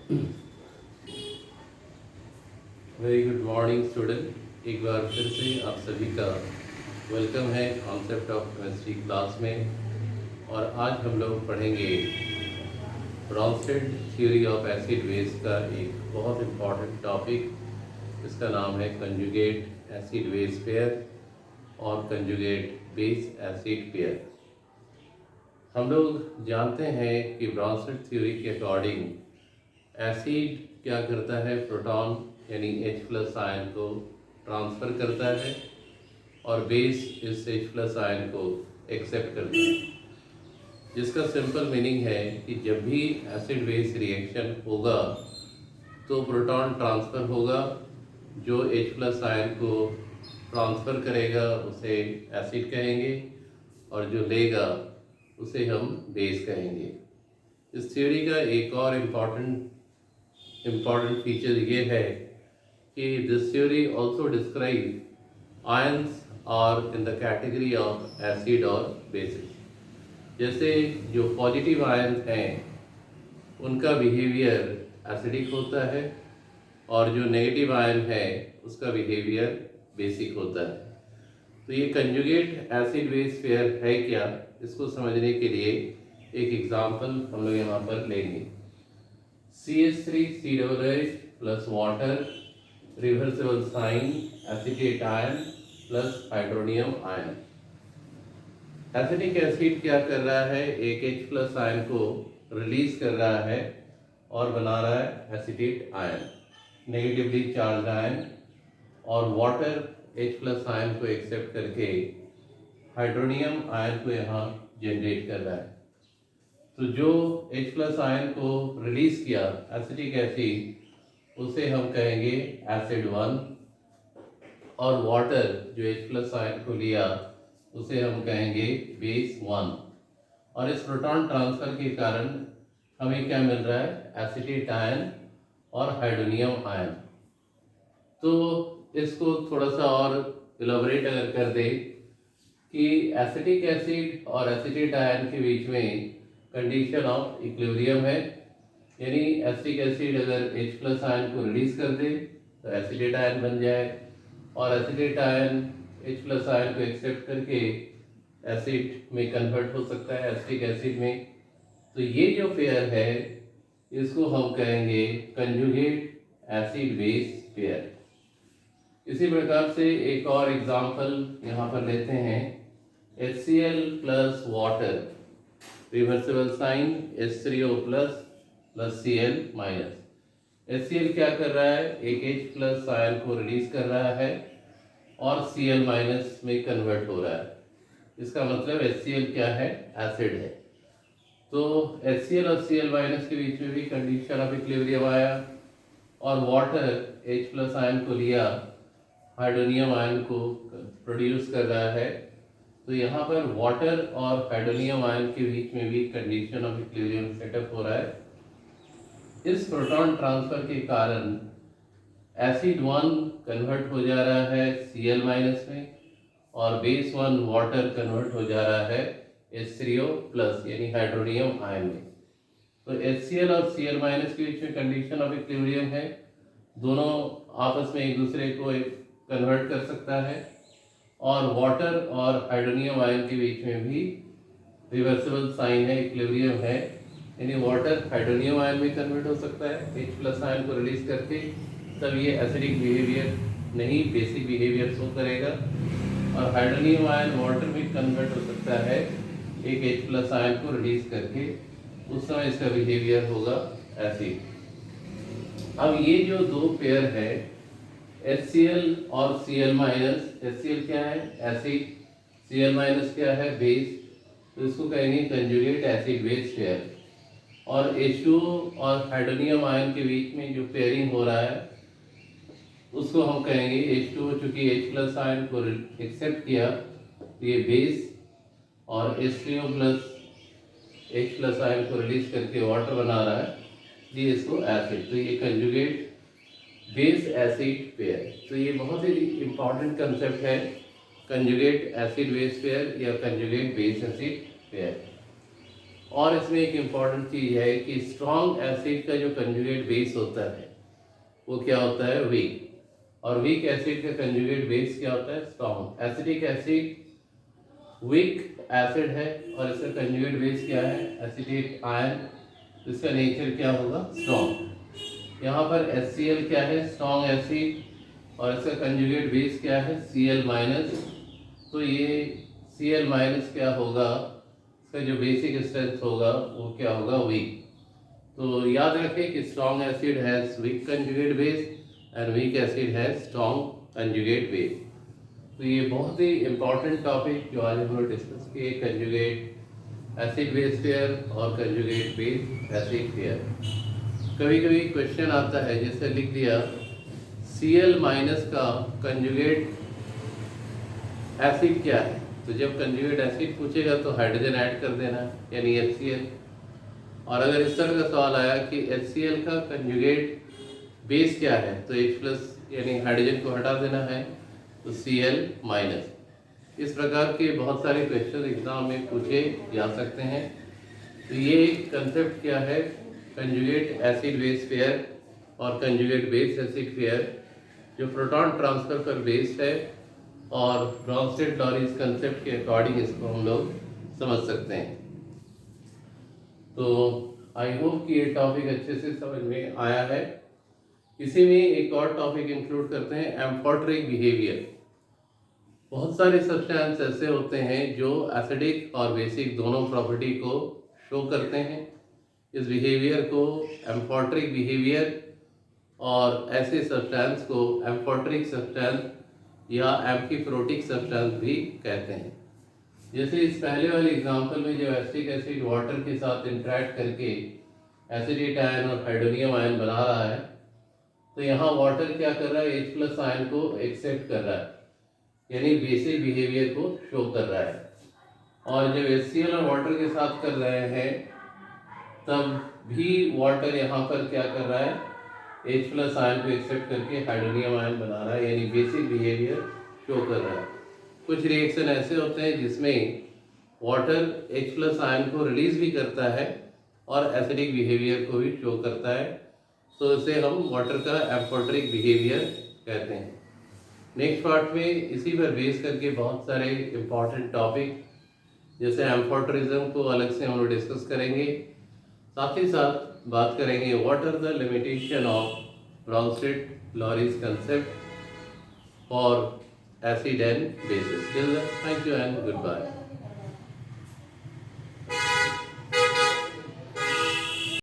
Very good morning student. एक बार फिर से आप सभी का वेलकम है कॉन्सेप्ट ऑफ केमिस्ट्री क्लास में। और आज हम लोग पढ़ेंगे Brønsted theory of acid base का एक बहुत इम्पॉर्टेंट टॉपिक। इसका नाम है कंजुगेट एसिड बेस पेयर और कंजुगेट बेस एसिड पेयर। हम लोग जानते हैं कि ब्रॉन्स्टेड थ्योरी के अकॉर्डिंग एसिड क्या करता है, प्रोटॉन यानी H+ आयन को ट्रांसफ़र करता है और बेस इस H+ आयन को एक्सेप्ट करता है। जिसका सिंपल मीनिंग है कि जब भी एसिड बेस रिएक्शन होगा तो प्रोटॉन ट्रांसफ़र होगा। जो H+ आयन को ट्रांसफ़र करेगा उसे एसिड कहेंगे और जो लेगा उसे हम बेस कहेंगे। इस थ्योरी का एक और इम्पॉर्टेंट फीचर ये है कि this theory also describe ions are in the category of acid और बेसिस। जैसे जो पॉजिटिव आयन हैं उनका बिहेवियर एसिडिक होता है और जो नेगेटिव आयन है उसका बिहेवियर बेसिक होता है। तो ये कंजुगेट एसिड बेस पेयर है क्या, इसको समझने के लिए एक एग्जांपल हम लोग यहाँ पर लेंगे। CH3COOH plus water reversible sign acetate ion plus hydronium ion. Acetic acid क्या कर रहा है, एक H+ आयन को रिलीज कर रहा है और बना रहा है acetate ion, negatively charge ion, और वाटर H+ आयन को एक्सेप्ट करके हाइड्रोनियम आयन को यहाँ जनरेट कर रहा है। तो जो H+ आयन को रिलीज किया एसिटिक एसिड उसे हम कहेंगे एसिड 1, और वाटर जो H+ आयन को लिया उसे हम कहेंगे बेस 1। और इस प्रोटॉन ट्रांसफर के कारण हमें क्या मिल रहा है, एसिटेट आयन और हाइड्रोनियम आयन। तो इसको थोड़ा सा और इलाबोरेट अगर कर दे कि एसिटिक एसिड और एसिटेट आयन के बीच में कंडीशन ऑफ इक्विलिब्रियम है, यानी एसिटिक एसिड अगर H+ आयन को रिलीज कर दे तो एसिटेट आयन बन जाए और एसिटेट आयन H+ आयन को एक्सेप्ट करके एसिड में कन्वर्ट हो सकता है एसिटिक एसिड में। तो ये जो पेयर है इसको हम कहेंगे कंजुगेट एसिड बेस पेयर। इसी प्रकार से एक और एग्जांपल यहाँ पर लेते हैं। HCl plus water reversible sign H3O plus plus Cl minus. HCl क्या कर रहा है, एक H+ आयन को रिलीज कर रहा है और Cl माइनस में कन्वर्ट हो रहा है। इसका मतलब HCl क्या है, एसिड है। तो HCl और Cl माइनस के बीच में भी कंडीशन ऑफ इक्विलिब्रियम आया और वाटर H+ आयन को लिया, हाइड्रोनियम आयन को प्रोड्यूस कर रहा है। तो यहाँ पर वाटर और हाइड्रोनियम आयन के बीच में भी कंडीशन ऑफ इक्विलिब्रियम सेटअप हो रहा है। इस प्रोटॉन ट्रांसफर के कारण एसिड 1 कन्वर्ट हो जा रहा है Cl माइनस में और बेस 1 वाटर कन्वर्ट हो जा रहा है H3O प्लस यानी हाइड्रोनियम आयन में। तो HCl और Cl माइनस के बीच में कंडीशन ऑफ इक्विलिब्रियम है, दोनों आपस में एक दूसरे को कन्वर्ट कर सकता है। और वाटर और हाइड्रोनियम आयन के बीच में भी रिवर्सिबल साइन है, इक्विलिब्रियम है, यानी वाटर हाइड्रोनियम आयन में कन्वर्ट हो सकता है H+ आयन को रिलीज करके, तब ये एसिडिक बिहेवियर नहीं बेसिक बिहेवियर शो करेगा। और हाइड्रोनियम आयन वाटर में कन्वर्ट हो सकता है एक H+ आयन को रिलीज करके, उस समय इसका बिहेवियर होगा एसिड। अब ये जो दो पेयर है HCl और Cl माइनस, HCl क्या है, एसिड, Cl माइनस क्या है, बेस, तो इसको कहेंगे कंजुगेट एसिड बेस पेयर। और H2O और हाइड्रोनियम आयन के बीच में जो पेयरिंग हो रहा है उसको हम कहेंगे H2O, चूंकि H+ आयन को एक्सेप्ट किया तो ये बेस, और H3O प्लस H+ आयन को रिलीज करके वाटर बना रहा है, ये इसको एसिड। तो ये कंजुगेट बेस एसिड पेयर। तो ये बहुत ही इम्पॉर्टेंट कंसेप्ट है, कंजुगेट एसिड बेस पेयर या कंजुगेट बेस एसिड पेयर। और इसमें एक इम्पॉर्टेंट चीज़ है कि स्ट्रॉन्ग एसिड का जो कंजुगेट बेस होता है वो क्या होता है, वीक। और वीक एसिड का कंजुगेट बेस क्या होता है, strong. Acetic acid weak acid है और इसका कंजुगेट बेस क्या है, एसिटेट आयन। इसका नेचर क्या होगा, स्ट्रॉन्ग। यहाँ पर HCl क्या है, स्ट्रॉन्ग एसिड, और इसका कंजुगेट बेस क्या है, Cl माइनस। तो ये Cl माइनस क्या होगा, इसका जो बेसिक स्ट्रेंथ होगा वो क्या होगा, वीक। तो याद रखें कि strong acid has weak conjugate base and weak acid has strong conjugate base. तो ये बहुत ही इम्पॉर्टेंट टॉपिक जो आज हम लोग डिस्कस किए, कंजुगेट एसिड बेस पेयर और कंजुगेट बेस एसिड पेयर। कभी कभी क्वेश्चन आता है जैसे लिख दिया Cl माइनस का कंजुगेट एसिड क्या है, तो जब कंजुगेट एसिड पूछेगा तो हाइड्रोजन ऐड कर देना यानी HCl। और अगर इस तरह का सवाल आया कि HCl का कंजुगेट बेस क्या है तो H प्लस यानी हाइड्रोजन को हटा देना है तो Cl माइनस। इस प्रकार के बहुत सारे क्वेश्चन एग्जाम में पूछे जा सकते हैं। तो ये कंसेप्ट क्या है, कंजुगेट एसिड बेस पेयर और कंजुगेट बेस एसिड पेयर जो प्रोटॉन ट्रांसफर पर बेस्ड है और ब्रॉन्स्टेड-लॉरेंज कंसेप्ट के अकॉर्डिंग इसको हम लोग समझ सकते हैं। तो आई होप कि ये टॉपिक अच्छे से समझ में आया है। इसी में एक और टॉपिक इंक्लूड करते हैं, एम्फोटेरिक बिहेवियर। बहुत सारे सब्सटेंस ऐसे होते हैं जो एसिडिक और बेसिक दोनों प्रॉपर्टी को शो करते हैं। इस बिहेवियर को एम्फोटेरिक बिहेवियर और ऐसे सब्सटेंस को एम्फोटेरिक सब्सटेंस या एम्फीप्रोटिक सब्सटेंस भी कहते हैं। जैसे इस पहले वाले एग्जांपल में जब एसिटिक एसिड वाटर के साथ इंटरेक्ट करके एसिडेट आयन और हाइड्रोनियम आयन बना रहा है, तो यहाँ वाटर क्या कर रहा है, H प्लस आयन को एक्सेप्ट कर रहा है यानी बेसिक बिहेवियर को शो कर रहा है। और जब HCl और वाटर के साथ कर रहे हैं तब भी वाटर यहाँ पर क्या कर रहा है, H प्लस आयन को एक्सेप्ट करके हाइड्रोनियम आयन बना रहा है यानी बेसिक बिहेवियर शो कर रहा है। कुछ रिएक्शन ऐसे होते हैं जिसमें वाटर H प्लस आयन को रिलीज भी करता है और एसिडिक बिहेवियर को भी शो करता है, तो इसे हम वाटर का एम्फोटेरिक बिहेवियर कहते हैं। नेक्स्ट पार्ट में इसी पर बेस करके बहुत सारे इम्पॉर्टेंट टॉपिक जैसे एम्फोटेरिज्म को अलग से हम लोग डिस्कस करेंगे। साथ ही साथ बात करेंगे what are the limitation of Bronsted Lowry concept for acid and bases. Till then, thank you and goodbye.